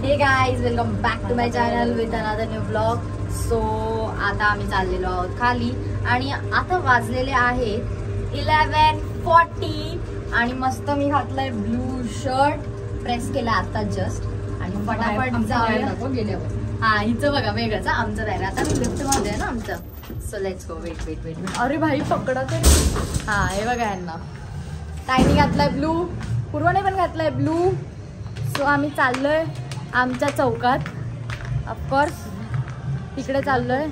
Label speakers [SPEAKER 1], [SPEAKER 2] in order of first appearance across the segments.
[SPEAKER 1] हे guys, welcome back to my channel with another new blog. So आता आम्ही चाललेलो आहोत खाली आणि आता वाजलेले आहेत 11:40 आणि मस्त मी घातलंय ब्लू शर्ट, प्रेस केला आता जस्ट आणि फटाफट जाऊया. हा, हिचं बघा वेगळंच, आमचं वेगळं. आता मी लिफ्ट मध्ये आहे ना आमचं. So let's go. Wait wait wait wait. अरे भाई पकडा तरी. हा, हे बघा यांना. ताईनी घातलाय ब्लू, पूर्वाने पण घातलाय ब्लू. सो आम्ही चाललोय आमच्या चौकात. ऑफकोर्स तिकडे चाललोय.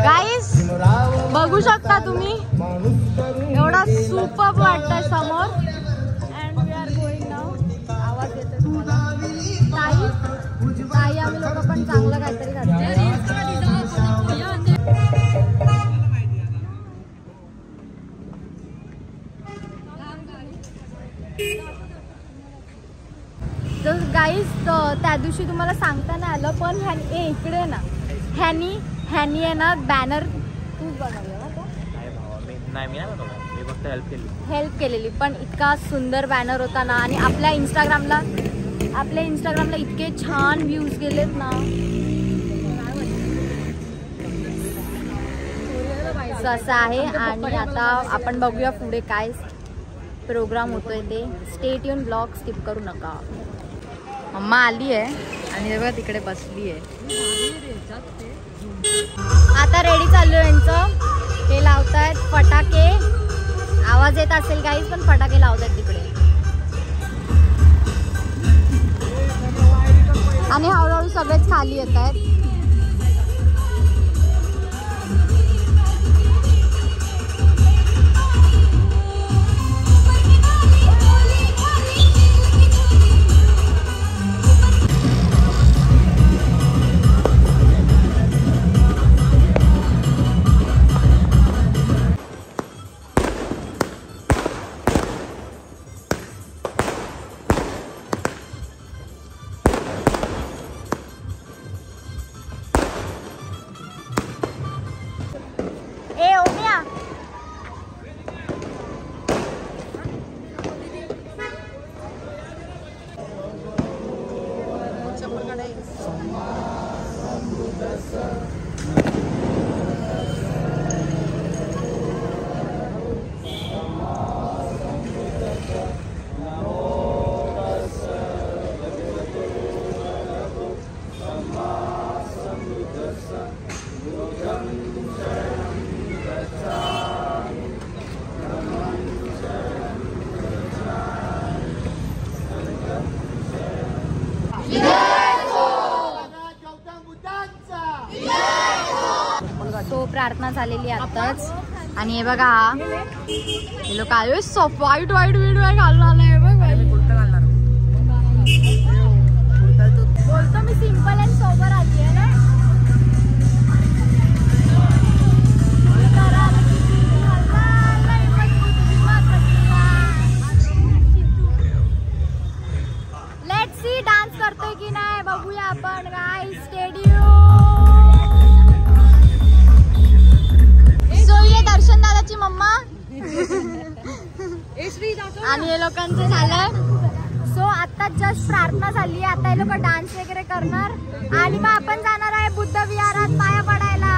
[SPEAKER 1] गाईस बघू शकता तुम्ही, एवढा सुपर वाटतंय समोर. And we are going now. आवाज येतोय तुम्हाला. ताई आम्ही लोक पण चांगलं काहीतरी घातलं. तर गाईस त्या दिवशी तुम्हाला सांगता नाही आलं, पण इकडे ना ह्यानी आहे ना बॅनर तूच बनवलं ना. हेल्प केलेली, पण इतका सुंदर बॅनर होता ना. आणि आपल्या इंस्टाग्रामला इतके छान व्ह्यूज गेलेत ना. असं आहे. आणि आता आपण बघूया पुढे काय प्रोग्राम होतोय ते. स्टे ट्यून, ब्लॉग स्किप करू नका. मम्मा आली आहे आणि बघा तिकडे बसली आहे. आता रेडी चाललो यांचं. हे लावतायत फटाके. आवाज येत असेल गाईज, पण फटाके लावतायत तिकडे. आणि हळूहळू सगळेच खाली येत आहेत. तो प्रार्थना झालेली आताच. आणि हे बघा हे लोक आले वाईट घालून आलाय बघ. बोलतो मी सिंपल अँड सोबर आली आहे ना. लेट्स सी डान्स करतोय की नाही बघूया आपण. गाईस स्टेडियम. दर्शन दादाची मम्मा आणि हे लोकांचं झालं. सो आता जस्ट प्रार्थना झाली. आता हे लोक डान्स वगैरे करणार आणि मग आपण जाणार आहे बुद्ध विहारात पाया पडायला.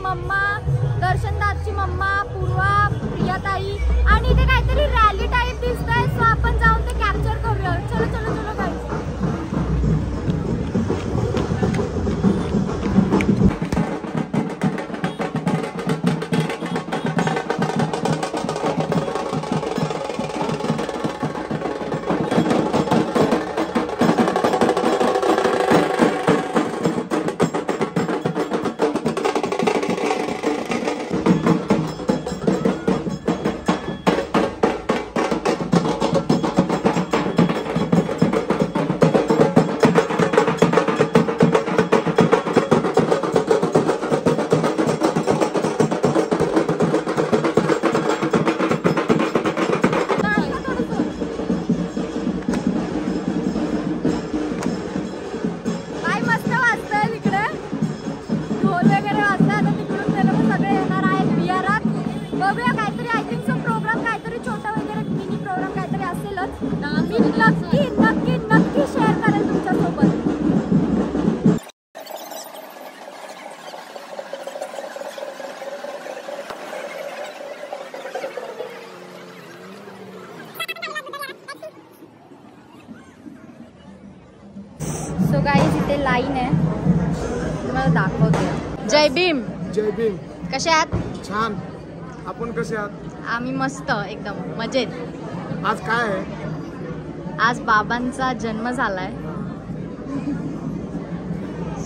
[SPEAKER 1] मम्मा, दर्शनदासची मम्मा, पूर्वा, प्रियाताई आणि इथे काहीतरी रॅली टाईप दिसतंय. सो आपण जाऊन ते कॅप्चर करूया. चलो चलो चलो गाईस. नक्की शेअर करेल तुमच्यासोबत. सो गाईज इथे लाईन आहे, तुम्हाला दाखवते. जय भीम.
[SPEAKER 2] जय भीम.
[SPEAKER 1] कसे आहात?
[SPEAKER 2] छान. आपण कसे आहात?
[SPEAKER 1] आम्ही मस्त एकदम मजेत.
[SPEAKER 2] आज काय आहे?
[SPEAKER 1] आज बाबांचा जन्म झालाय.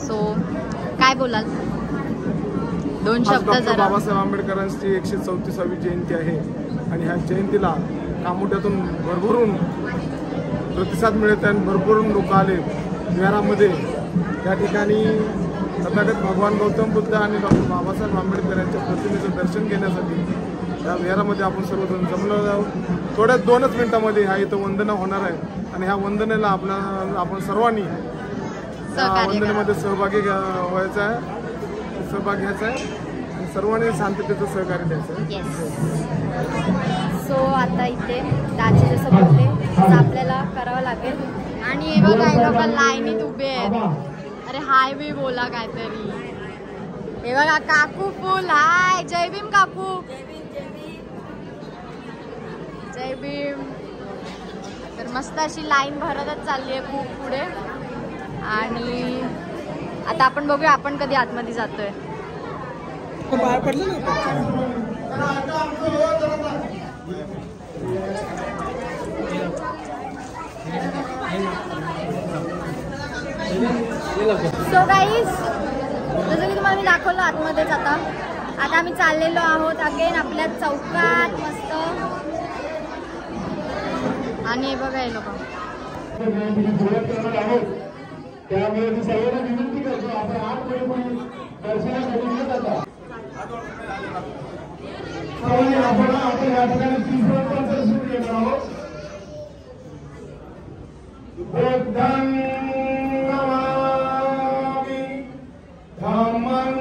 [SPEAKER 1] सो काय बोलाल? दोन शब्द जरा.
[SPEAKER 2] बाबासाहेब आंबेडकरांची 134वी जयंती आहे आणि ह्या जयंतीला कामोठ्यातून भरभरून प्रतिसाद मिळत आहे. भरभरून लोक आले विहारामध्ये. त्या ठिकाणी तथागत भगवान गौतम बुद्ध आणि डॉक्टर बाबासाहेब आंबेडकर यांच्या प्रतिमेचं दर्शन घेण्यासाठी त्या विहारामध्ये आपण सर्वजण जमलो आहोत. थोड्या 2च मिनिटांमध्ये ह्या इथं वंदना होणार आहे आणि ह्या वंदनेला आपण सर्वांनी वंदनेमध्ये सहभागी व्हायचा आहे, सहभाग घ्यायचा आहे आणि सर्वांनी शांततेचं सहकार्य द्यायचं आहे.
[SPEAKER 1] सो आता इथे दाजी जसं बोलले तसं आपल्याला करावं लागेल. आणि हे बघा हे लोक लाईनीत उभे आहेत. अरे हाय बी बोला काहीतरी. हे बघा काकू फुल हाय. जय भीम काकू. जय भीम. तर मस्त अशी लाईन भरतच चालली आहे खूप पुढे. आणि आता आपण बघूया आपण कधी आतमध्ये जातोय. सो गाईज जसं की तुम्हाला मी दाखवलं आतमध्येच आता आम्ही चाललेलो आहोत अगेन आपल्या चौकात मस्त. आणि हे बघा हे लोक.
[SPEAKER 3] त्यामुळे मी सर्वांना विनंती करतो आपण आतमध्ये दर्शनासाठी न जाता आपण या ठिकाणी 30 मिनिटांचं दर्शन घेणार आहोत. बुद्धं नमामि धम्मं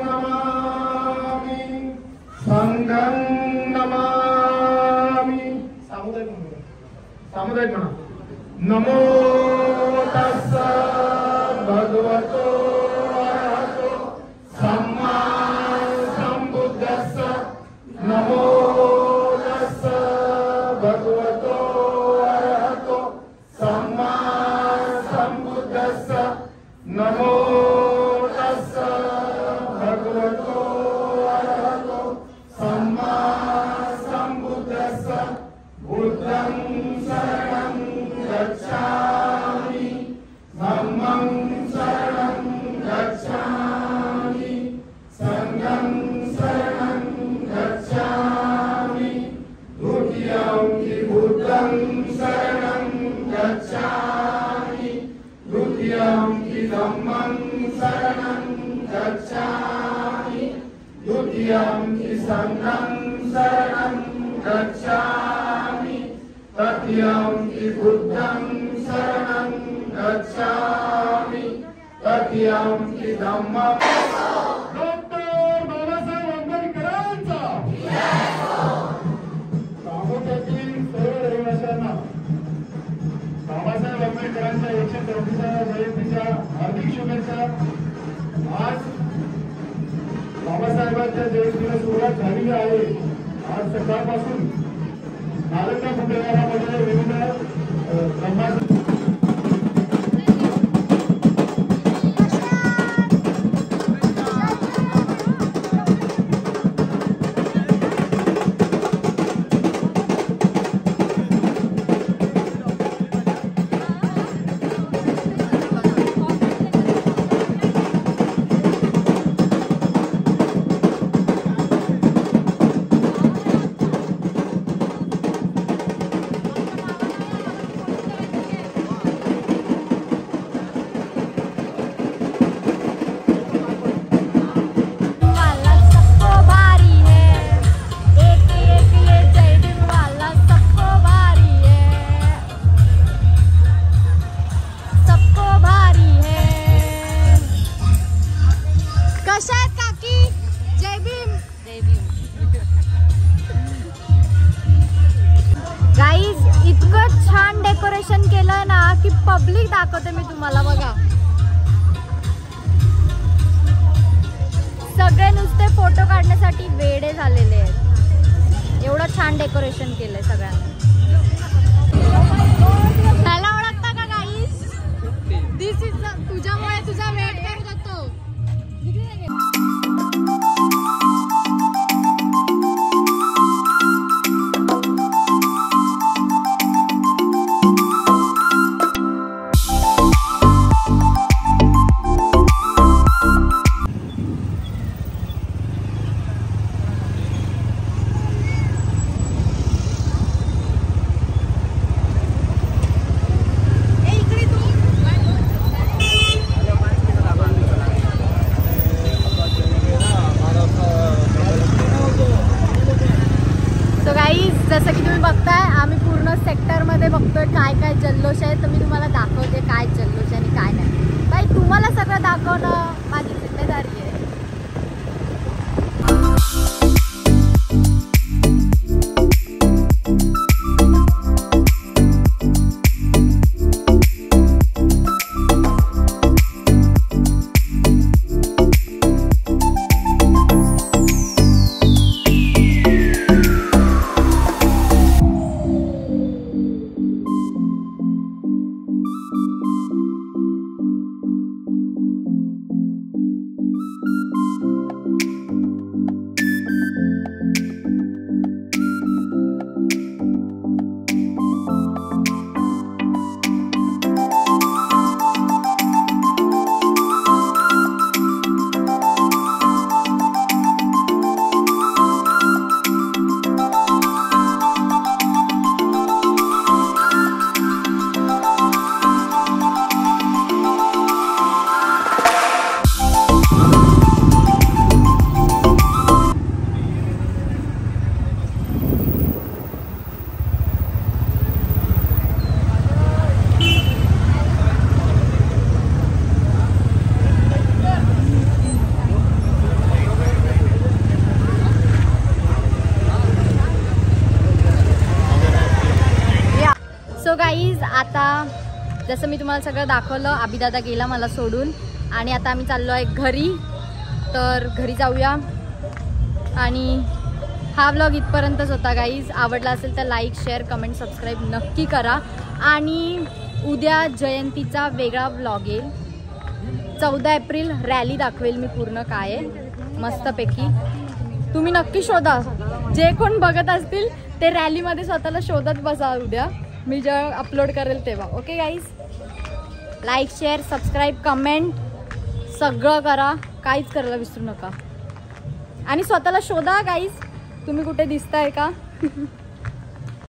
[SPEAKER 3] नमामि संघं नमामि. सामुदायिक म्हणा. नमो तस्सा भगवतो अरहतो सम्मा संबुद्धस्सा. नमो तस्सा भगवतो अरहतो सम्मा संबुद्धस्सा. नमो तस्सा भगवतो अरहतो सम्मा संबुद्धस्सा. बुद्धं शरणं गच्छामि धम्मं शरणं गच्छामि संघं शरणं गच्छामि द्वितीयं बुद्धं शरणं गच्छामि द्वितीयं धम्मं शरणं गच्छामि द्वितीयं संघं शरणं गच्छामि तृतीयं बुद्धं शरणं गच्छामि तृतीयं धम्मं. डॉक्टर बाबासाहेब आंबेडकरांचा कामोठ्यातील सर्व रहिवाशांना बाबासाहेब आंबेडकरांच्या 134व्या जयंतीच्या हार्दिक शुभेच्छा. आज बाबासाहेबांच्या जयंतीला सुरुवात झालेली आहे. आज सकाळपासून नालंदा फुटेवाडामध्ये विविध ब्रह्मांड
[SPEAKER 1] केलं ना की पब्लिक दाखवते मी तुम्हाला. बघा सगळे नुसते फोटो काढण्यासाठी वेडे झालेले आहेत. एवढं छान डेकोरेशन केलंय सगळ्यांनी. त्याला ओळखता का गाईस? दिस इज तुझ्यामुळे तुझा वेट करत होतो. जसं की तुम्ही बघताय आम्ही पूर्ण सेक्टरमध्ये बघतोय काय काय जल्लोष आहे. तर मी तुम्हाला दाखवते काय जल्लोष आणि काय नाही. बाई तुम्हाला सगळं दाखवणं माझी जिम्मेदारी आहे. सो गाईज आता जसं मी तुम्हाला सगळं दाखवलं, अभिदादा गेला मला सोडून आणि आता आम्ही चाललो आहे घरी. तर घरी जाऊया. आणि हा व्लॉग इथपर्यंतच होता गाईज. आवडला असेल तर लाईक शेअर कमेंट सबस्क्राईब नक्की करा. आणि उद्या जयंतीचा वेगळा व्लॉग येईल. 14 एप्रिल रॅली दाखवेल मी पूर्ण काय आहे मस्तपैकी. तुम्ही नक्की शोधा. जे कोण बघत असतील ते रॅलीमध्ये स्वतःला शोधत बसा उद्या मी जेव्हा अपलोड करेल तेव्हा. Okay guys, like share subscribe comment सगळं करा. काहीच करायला विसरू नका. आणि स्वतःला शोधा गाईज. तुम्ही कुठे दिसताय का?